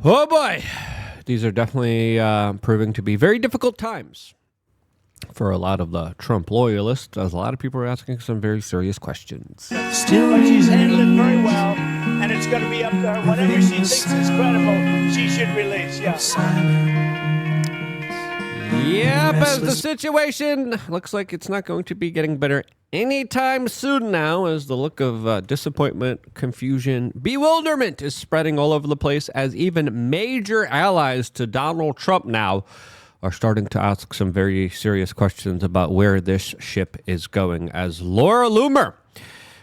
Oh boy, these are definitely proving to be very difficult times for a lot of the Trump loyalists, as a lot of people are asking some very serious questions. But she's handled it very well, and it's going to be up to her. Whatever she thinks is credible, she should release. Yep, as the situation looks like it's not going to be getting better anytime soon now, as the look of disappointment, confusion, bewilderment is spreading all over the place, as even major allies to Donald Trump now are starting to ask some very serious questions about where this ship is going, as Laura Loomer,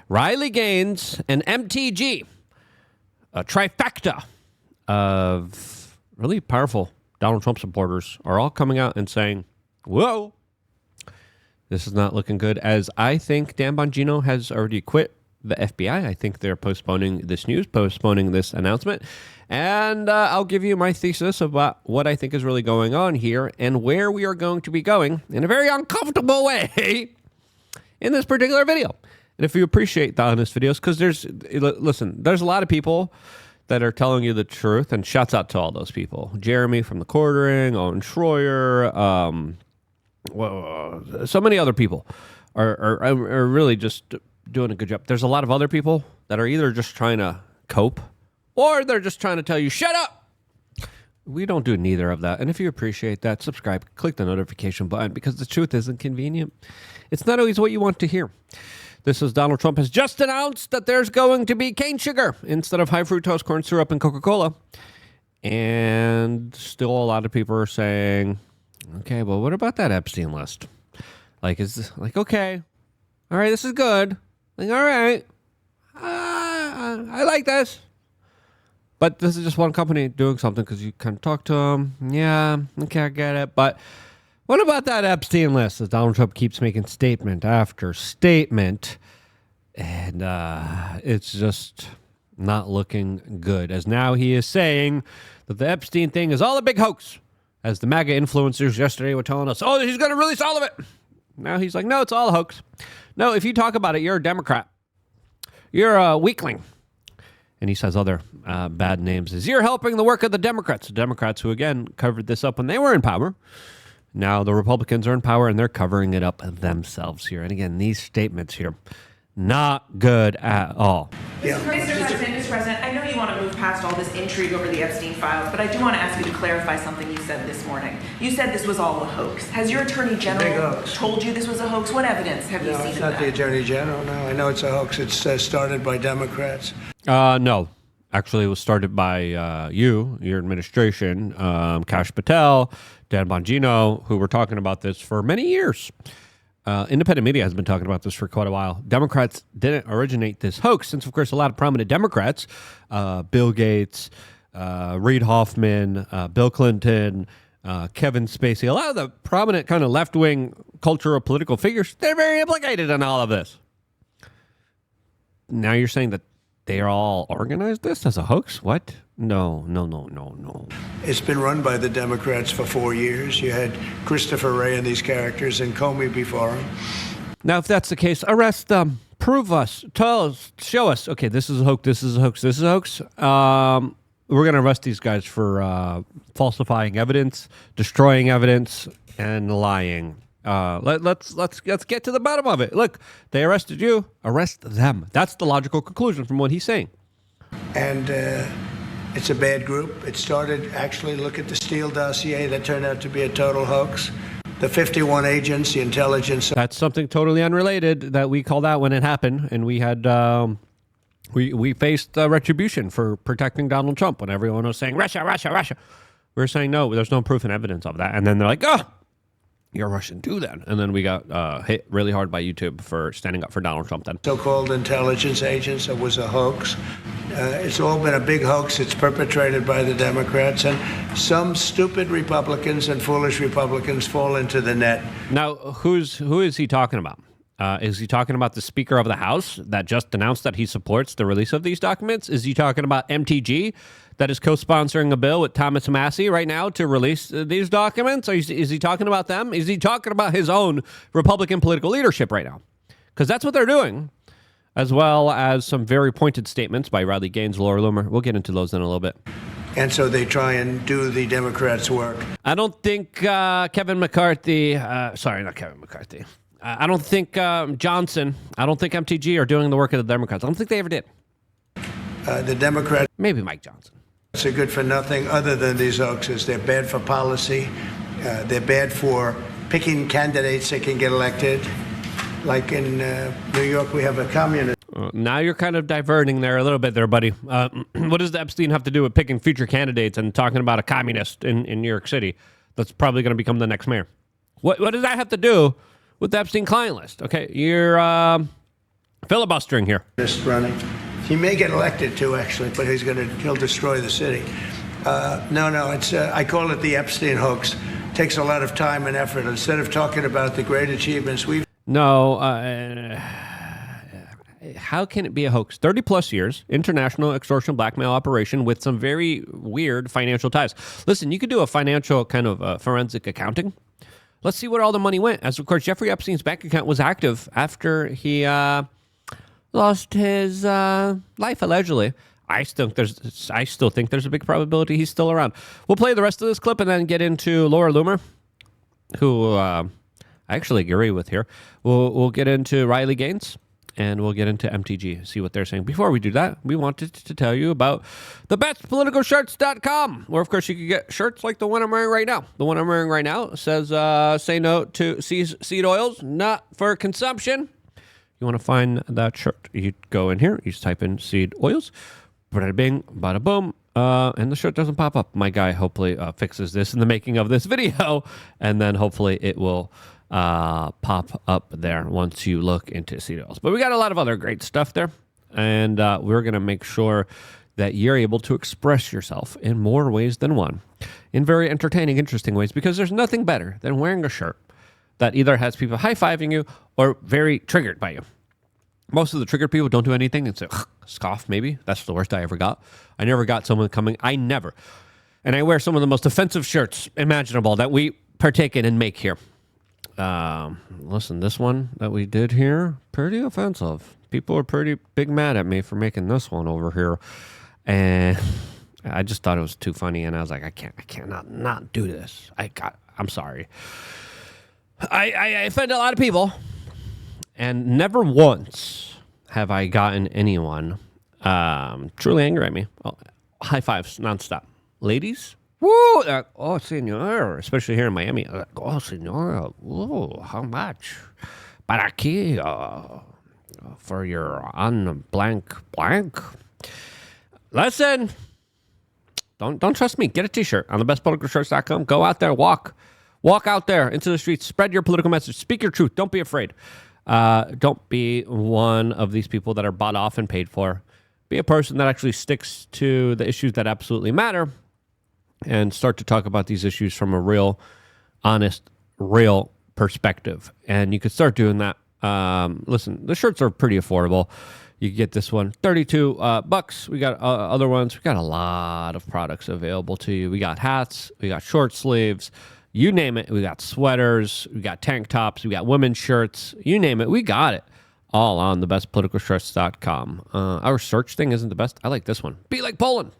Riley Gaines, and MTG, a trifecta of really powerful Donald Trump supporters, are all coming out and saying, whoa, this is not looking good, as I think Dan Bongino has already quit the FBI. I think they're postponing this news, postponing this announcement. And I'll give you my thesis about what I think is really going on here and where we are going to be going in a very uncomfortable way in this particular video. And if you appreciate the honest videos, because there's a lot of people that are telling you the truth, and shouts out to all those people. Jeremy from the Quartering, Owen Schroyer, so many other people are really just doing a good job. There's a lot of other people that are either just trying to cope or they're just trying to tell you, shut up. We don't do neither of that. And if you appreciate that, subscribe, click the notification button, because the truth isn't convenient. It's not always what you want to hear. This is Donald Trump has just announced that there's going to be cane sugar instead of high fructose corn syrup in Coca-Cola. And still a lot of people are saying, okay, well, what about that Epstein list? Like, is this, like, okay, all right, this is good. Like, all right, I like this. But this is just one company doing something because you kind of talk to them. Yeah, okay, I get it. But what about that Epstein list? As Donald Trump keeps making statement after statement, and it's just not looking good. As now he is saying that the Epstein thing is all a big hoax. As the MAGA influencers yesterday were telling us, oh, he's going to release all of it. Now he's like, no, it's all a hoax. No, if you talk about it, you're a Democrat. You're a weakling. And he says other bad names. As you're helping the work of the Democrats. The Democrats who, again, covered this up when they were in power. Now the Republicans are in power, and they're covering it up themselves here. And again, these statements here, not good at all. Yeah. Mr. President, I know you want to move past all this intrigue over the Epstein files, but I do want to ask you to clarify something you said this morning. You said this was all a hoax. Has your Attorney General told you this was a hoax? What evidence have you seen of that? No, it's not the Attorney General, no. I know it's a hoax. It's started by Democrats. No. Actually, it was started by your administration, Kash Patel, Dan Bongino, who were talking about this for many years. Independent media has been talking about this for quite a while. Democrats didn't originate this hoax, since, of course, a lot of prominent Democrats, Bill Gates, Reid Hoffman, Bill Clinton, Kevin Spacey, a lot of the prominent kind of left-wing cultural political figures, they're very implicated in all of this. Now you're saying that they all organized this as a hoax? What? No. It's been run by the Democrats for 4 years. You had Christopher Wray and these characters, and Comey before him. Now, if that's the case, arrest them. Prove us. Tell us. Show us. Okay, this is a hoax. This is a hoax. This is a hoax. We're going to arrest these guys for falsifying evidence, destroying evidence, and lying. Let's get to the bottom of it. Look, they arrested you. Arrest them. That's the logical conclusion from what he's saying. And it's a bad group. It started, actually, look at the Steele dossier. That turned out to be a total hoax. The 51 agents, the intelligence. That's something totally unrelated that we called out when it happened. And we had, we faced retribution for protecting Donald Trump when everyone was saying, Russia. We were saying, no, there's no proof and evidence of that. And then they're like, oh, you're Russian too then. And then we got hit really hard by YouTube for standing up for Donald Trump then. So-called intelligence agents, it was a hoax. It's all been a big hoax. It's perpetrated by the Democrats, and some stupid Republicans and foolish Republicans fall into the net. Now, who is he talking about? Is he talking about the Speaker of the House that just announced that he supports the release of these documents? Is he talking about MTG that is co-sponsoring a bill with Thomas Massie right now to release these documents? Or is he talking about them? Is he talking about his own Republican political leadership right now? Because that's what they're doing, as well as some very pointed statements by Riley Gaines, Laura Loomer. We'll get into those in a little bit. And so they try and do the Democrats' work. I don't think Kevin McCarthy, sorry, not Kevin McCarthy. I don't think Johnson, I don't think MTG are doing the work of the Democrats. I don't think they ever did. The Democrats Maybe Mike Johnson. are good for nothing other than these hoaxes. They're bad for policy. They're bad for picking candidates that can get elected. Like in New York, we have a communist. Now you're kind of diverting there a little bit there, buddy. What does Epstein have to do with picking future candidates and talking about a communist in New York City that's probably going to become the next mayor? What does that have to do with the Epstein client list? Okay, you're filibustering here. Running. He may get elected too, actually, but he'll destroy the city. No, it's I call it the Epstein hoax. It takes a lot of time and effort. Instead of talking about the great achievements we've No, how can it be a hoax? 30 plus years, international extortion blackmail operation with some very weird financial ties. Listen, you could do a financial kind of forensic accounting. Let's see where all the money went. As of course, Jeffrey Epstein's bank account was active after he lost his life, allegedly. I still think there's a big probability he's still around. We'll play the rest of this clip and then get into Laura Loomer, who I actually agree with here. We'll get into Riley Gaines, and we'll get into MTG, see what they're saying. Before we do that, we wanted to tell you about thebestpoliticalshirts.com, where, of course, you can get shirts like the one I'm wearing right now. The one I'm wearing right now says, say no to seed oils, not for consumption. You want to find that shirt, you go in here, you just type in seed oils, bada bing, bada boom, and the shirt doesn't pop up. My guy hopefully fixes this in the making of this video, and then hopefully it will pop up there once you look into seed oils. But we got a lot of other great stuff there, and we're going to make sure that you're able to express yourself in more ways than one, in very entertaining, interesting ways, because there's nothing better than wearing a shirt that either has people high-fiving you or very triggered by you. Most of the triggered people don't do anything and say, scoff, maybe. That's the worst I ever got. I never got someone coming. I never. And I wear some of the most offensive shirts imaginable that we partake in and make here. Listen, this one that we did here, pretty offensive. People are pretty big mad at me for making this one over here. And I just thought it was too funny. And I was like, I cannot not do this. I'm sorry. I offend a lot of people, and never once have I gotten anyone truly angry at me. Oh, high fives nonstop. Ladies, woo! Oh, senor, especially here in Miami. Oh, senor, whoa, how much? Para aquí, for your on blank. Listen, don't trust me. Get a t-shirt on thebestpoliticalshirts.com. Go out there, walk out there into the streets, spread your political message, speak your truth. Don't be afraid. Don't be one of these people that are bought off and paid for. Be a person that actually sticks to the issues that absolutely matter and start to talk about these issues from a real, honest, real perspective. And you could start doing that. Listen, the shirts are pretty affordable. You can get this one, $32 We got other ones. We got a lot of products available to you. We got hats. We got short sleeves. You name it. We got sweaters. We got tank tops. We got women's shirts. You name it. We got it. All on thebestpoliticalshirts.com. Our search thing isn't the best. I like this one. Be like Poland.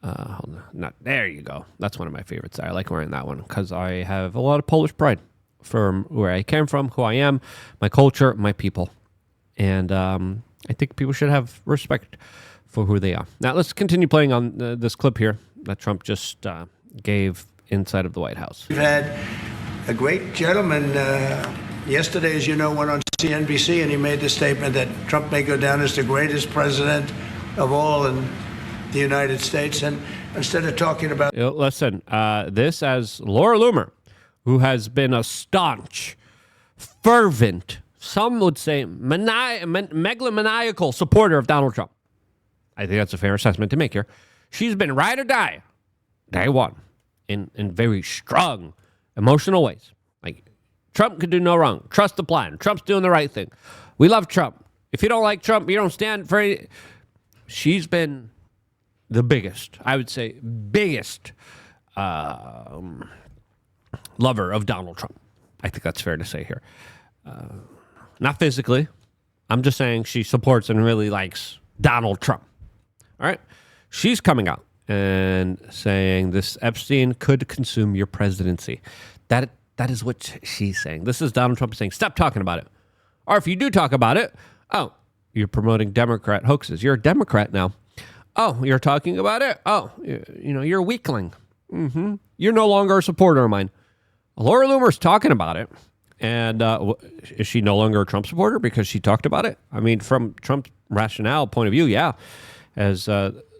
Hold on. There you go. That's one of my favorites. I like wearing that one because I have a lot of Polish pride from where I came from, who I am, my culture, my people. And I think people should have respect for who they are. Now, let's continue playing on this clip here that Trump just gave inside of the White House. We've had a great gentleman yesterday, as you know, went on CNBC and he made the statement that Trump may go down as the greatest president of all in the United States. And instead of talking about... Listen, this as Laura Loomer, who has been a staunch, fervent, some would say megalomaniacal supporter of Donald Trump. I think that's a fair assessment to make here. She's been ride or die, day one, in very strong, emotional ways. Like, Trump could do no wrong. Trust the plan. Trump's doing the right thing. We love Trump. If you don't like Trump, you don't stand for it. She's been the biggest, I would say, biggest lover of Donald Trump. I think that's fair to say here. Not physically. I'm just saying she supports and really likes Donald Trump. All right? She's coming out and saying this Epstein could consume your presidency. That is what she's saying. This is Donald Trump saying, stop talking about it. Or if you do talk about it, oh, you're promoting Democrat hoaxes. You're a Democrat now. Oh, you're talking about it? Oh, you're a weakling. You're no longer a supporter of mine. Laura Loomer's talking about it. And is she no longer a Trump supporter because she talked about it? I mean, from Trump's rationale point of view, yeah. As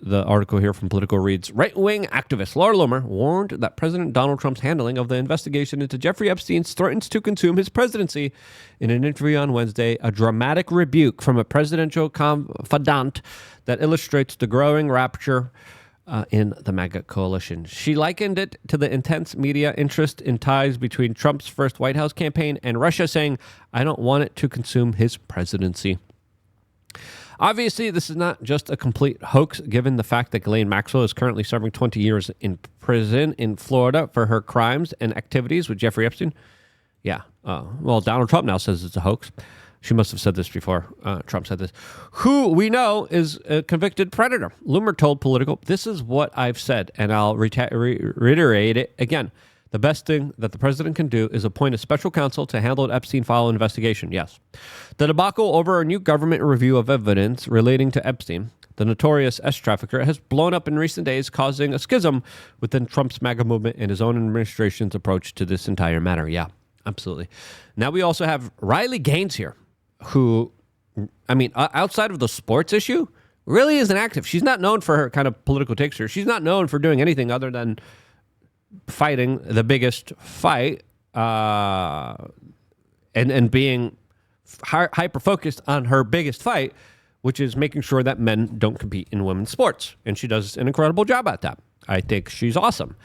the article here from Politico reads, right-wing activist Laura Loomer warned that President Donald Trump's handling of the investigation into Jeffrey Epstein threatens to consume his presidency. In an interview on Wednesday, a dramatic rebuke from a presidential confidant that illustrates the growing rupture in the MAGA coalition. She likened it to the intense media interest in ties between Trump's first White House campaign and Russia, saying, I don't want it to consume his presidency. Obviously, this is not just a complete hoax, given the fact that Ghislaine Maxwell is currently serving 20 years in prison in Florida for her crimes and activities with Jeffrey Epstein. Yeah. Well, Donald Trump now says it's a hoax. She must have said this before Trump said this. Who we know is a convicted predator. Loomer told Politico, this is what I've said, and I'll reiterate it again. The best thing that the president can do is appoint a special counsel to handle an Epstein file investigation. Yes. The debacle over a new government review of evidence relating to Epstein, the notorious S-trafficker, has blown up in recent days, causing a schism within Trump's MAGA movement and his own administration's approach to this entire matter. Yeah, absolutely. Now we also have Riley Gaines here, who, I mean, outside of the sports issue, really isn't active. She's not known for her kind of political takes here. She's not known for doing anything other than fighting the biggest fight and being hyper focused on her biggest fight, which is making sure that men don't compete in women's sports. And she does an incredible job at that. I think she's awesome.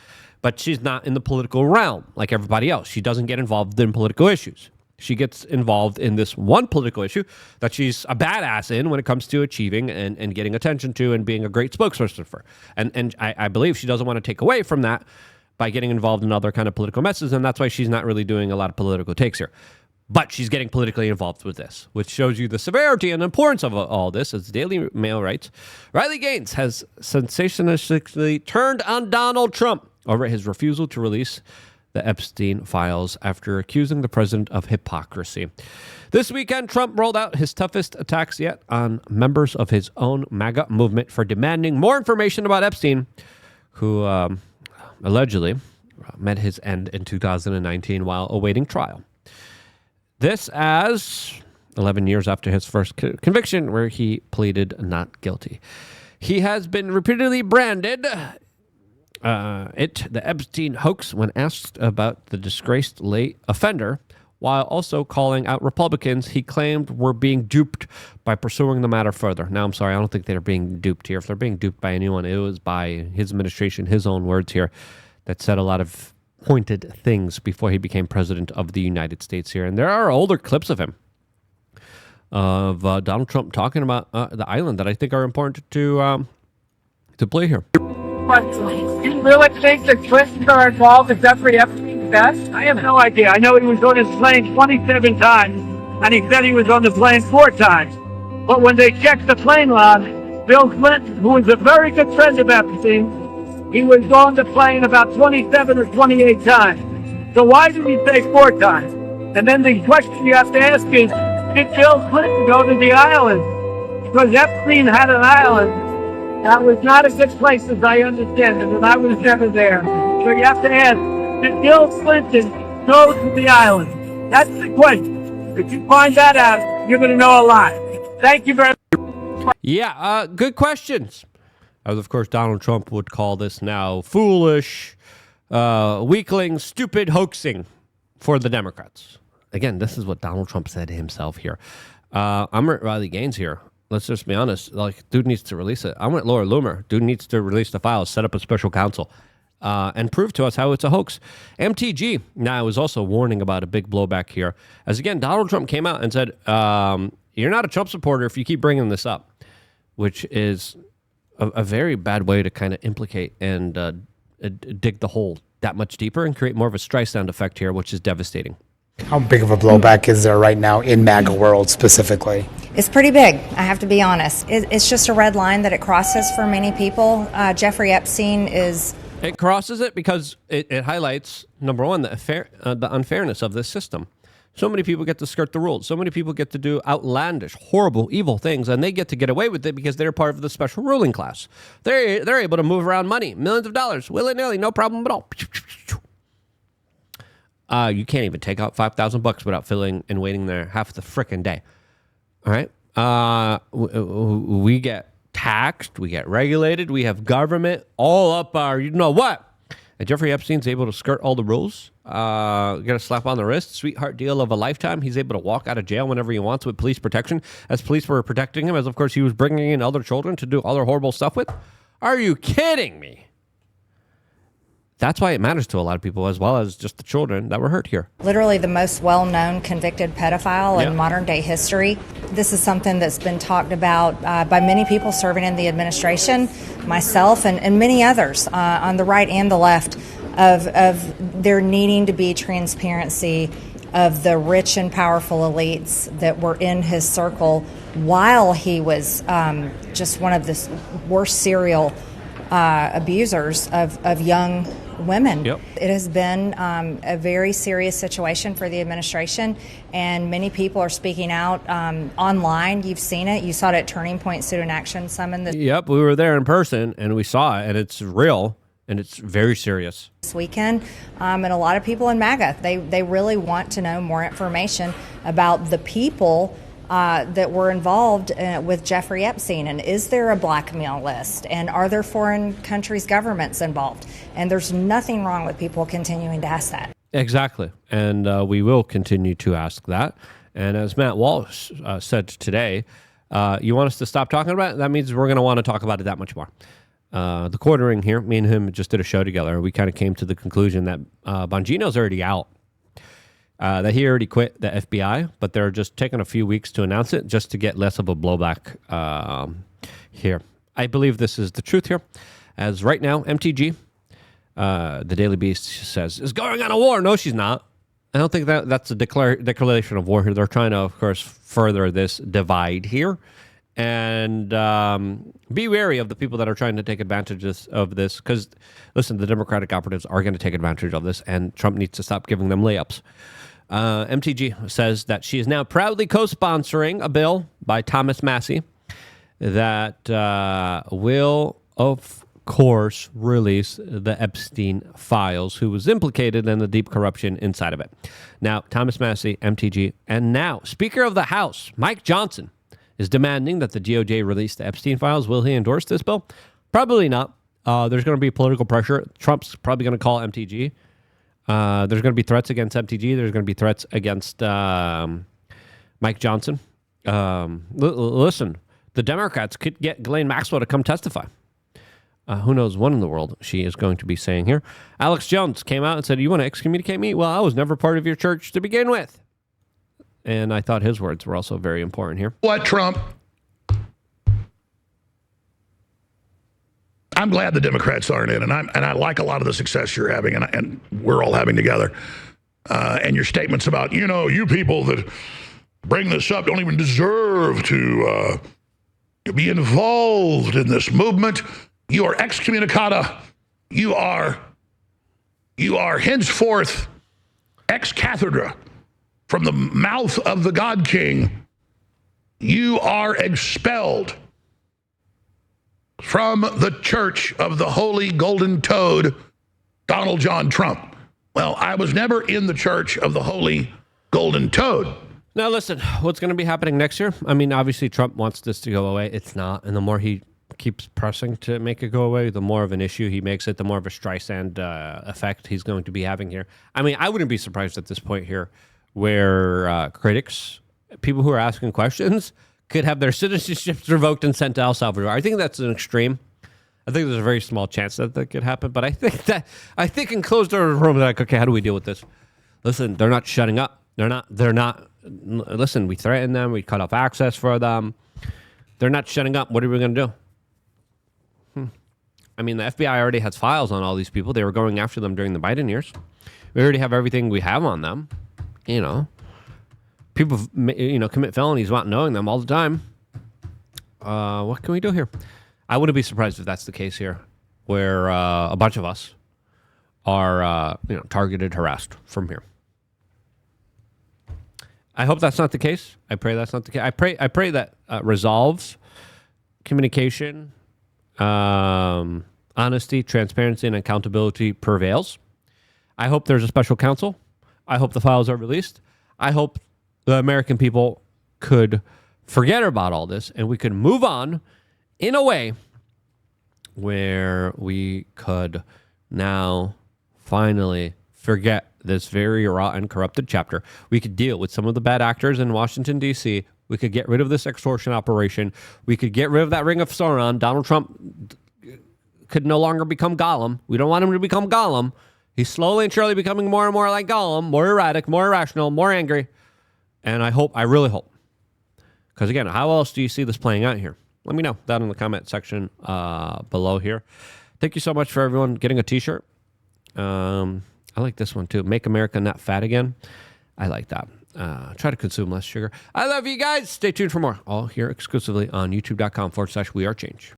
But she's not in the political realm like everybody else. She doesn't get involved in political issues. She gets involved in this one political issue that she's a badass in when it comes to achieving and getting attention to and being a great spokesperson for. And I believe she doesn't want to take away from that by getting involved in other kind of political messes, and that's why she's not really doing a lot of political takes here. But she's getting politically involved with this, which shows you the severity and importance of all this, as the Daily Mail writes. Riley Gaines has sensationalistically turned on Donald Trump over his refusal to release the Epstein files after accusing the president of hypocrisy. This weekend, Trump rolled out his toughest attacks yet on members of his own MAGA movement for demanding more information about Epstein, who allegedly met his end in 2019 while awaiting trial. This as 11 years after his first conviction, where he pleaded not guilty. He has been repeatedly branded the Epstein hoax when asked about the disgraced late offender, while also calling out Republicans he claimed were being duped by pursuing the matter further. Now, I'm sorry, I don't think they're being duped here. If they're being duped by anyone, it was by his administration, his own words here, that said a lot of pointed things before he became president of the United States here. And there are older clips of him, of Donald Trump talking about the island that I think are important to play here. You really think the Clintons are involved in Jeffrey Epstein's death? I have no idea. I know he was on his plane 27 times, and he said he was on the plane 4 times. But when they checked the plane log, Bill Clinton, who was a very good friend of Epstein, he was on the plane about 27 or 28 times. So why did he say 4 times? And then the question you have to ask is, did Bill Clinton go to the island? Because Epstein had an island that was not a good place, as I understand it, and I was never there. So you have to ask, did Bill Clinton go to the island? That's the question. If you find that out, you're going to know a lot. Thank you very much. Yeah, good questions. As of course, Donald Trump would call this now foolish, weakling, stupid hoaxing for the Democrats. Again, this is what Donald Trump said himself here. I'm at Riley Gaines here. Let's just be honest. Like, dude needs to release it. I want Laura Loomer. Dude needs to release the files, set up a special counsel, and prove to us how it's a hoax. MTG now is also warning about a big blowback here. As again, Donald Trump came out and said, you're not a Trump supporter if you keep bringing this up, which is a very bad way to kind of implicate and dig the hole that much deeper and create more of a Streisand effect here, which is devastating. How big of a blowback is there right now in MAGA world specifically? It's pretty big, I have to be honest. It's just a red line that it crosses for many people. Jeffrey Epstein is... It crosses it because it highlights, number one, the unfairness of this system. So many people get to skirt the rules. So many people get to do outlandish, horrible, evil things, and they get away with it because they're part of the special ruling class. They're able to move around money, millions of dollars, willy-nilly, no problem at all. You can't even take out $5,000 without filling and waiting there half the frickin' day. All right. We get taxed, we get regulated, we have government all up our, you know what? And Jeffrey Epstein's able to skirt all the rules, get a slap on the wrist, sweetheart deal of a lifetime. He's able to walk out of jail whenever he wants with police protection, as police were protecting him, as of course he was bringing in other children to do other horrible stuff with. Are you kidding me? That's why it matters to a lot of people, as well as just the children that were hurt here. Literally the most well-known convicted pedophile in modern-day history. This is something that's been talked about by many people serving in the administration, myself, and many others on the right and the left, of there needing to be transparency of the rich and powerful elites that were in his circle while he was just one of the worst serial abusers of young women. Yep. It has been a very serious situation for the administration, and many people are speaking out online. You've seen it. You saw it at Turning Point Student Action Summit Yep, we were there in person, and we saw it, and it's real, and it's very serious. this weekend. And a lot of people in MAGA, they really want to know more information about the people that were involved with Jeffrey Epstein, and is there a blackmail list, and are there foreign countries' governments involved? And there's nothing wrong with people continuing to ask that. Exactly, and we will continue to ask that. And as Matt Walsh said today, you want us to stop talking about it? That means we're going to want to talk about it that much more. The quartering here, me and him just did a show together. We kind of came to the conclusion that Bongino's already out. That he already quit the FBI, but they're just taking a few weeks to announce it just to get less of a blowback here. I believe this is the truth here. As right now, MTG, the Daily Beast says, is going on a war. No, she's not. I don't think that's a declaration of war here. They're trying to, of course, further this divide here. And be wary of the people that are trying to take advantage of this. Because, listen, the Democratic operatives are going to take advantage of this, and Trump needs to stop giving them layups. MTG says that she is now proudly co-sponsoring a bill by Thomas Massie that will, of course, release the Epstein files, who was implicated in the deep corruption inside of it. Now, Thomas Massie, MTG, and now Speaker of the House, Mike Johnson, is demanding that the DOJ release the Epstein files. Will he endorse this bill? Probably not. There's going to be political pressure. Trump's probably going to call MTG. There's going to be threats against MTG. There's going to be threats against Mike Johnson. Listen, the Democrats could get Ghislaine Maxwell to come testify. Who knows what in the world she is going to be saying here. Alex Jones came out and said, you want to excommunicate me? Well, I was never part of your church to begin with. And I thought his words were also very important here. What, Trump? I'm glad the Democrats aren't in, and I like a lot of the success you're having, and we're all having together. And your statements about, you people that bring this up don't even deserve to be involved in this movement. You are excommunicata. You are henceforth ex cathedra from the mouth of the God King. You are expelled from the Church of the Holy Golden Toad, Donald John Trump. Well, I was never in the Church of the Holy Golden Toad. Now, listen, what's going to be happening next year? I mean, obviously, Trump wants this to go away. It's not. And the more he keeps pressing to make it go away, the more of an issue he makes it, the more of a Streisand effect he's going to be having here. I mean, I wouldn't be surprised at this point here where critics, people who are asking questions, could have their citizenships revoked and sent to El Salvador. I think that's an extreme. I think there's a very small chance that could happen. But I think in closed door room, they're like, okay, how do we deal with this? Listen, they're not shutting up. They're not. Listen, we threaten them. We cut off access for them. They're not shutting up. What are we going to do? I mean, the FBI already has files on all these people. They were going after them during the Biden years. We already have everything we have on them. people, commit felonies without knowing them all the time. What can we do here? I wouldn't be surprised if that's the case here, where a bunch of us are, targeted, harassed from here. I hope that's not the case. I pray that's not the case. I pray that resolves, communication, honesty, transparency, and accountability prevails. I hope there's a special counsel. I hope the files are released. I hope the American people could forget about all this and we could move on in a way where we could now finally forget this very raw and corrupted chapter. We could deal with some of the bad actors in Washington, D.C. We could get rid of this extortion operation. We could get rid of that Ring of Sauron. Donald Trump could no longer become Gollum. We don't want him to become Gollum. He's slowly and surely becoming more and more like Gollum, more erratic, more irrational, more angry. And I really hope. Because again, how else do you see this playing out here? Let me know down in the comment section below here. Thank you so much for everyone getting a t-shirt. I like this one too. Make America Not Fat Again. I like that. Try to consume less sugar. I love you guys. Stay tuned for more. All here exclusively on youtube.com/wearechange.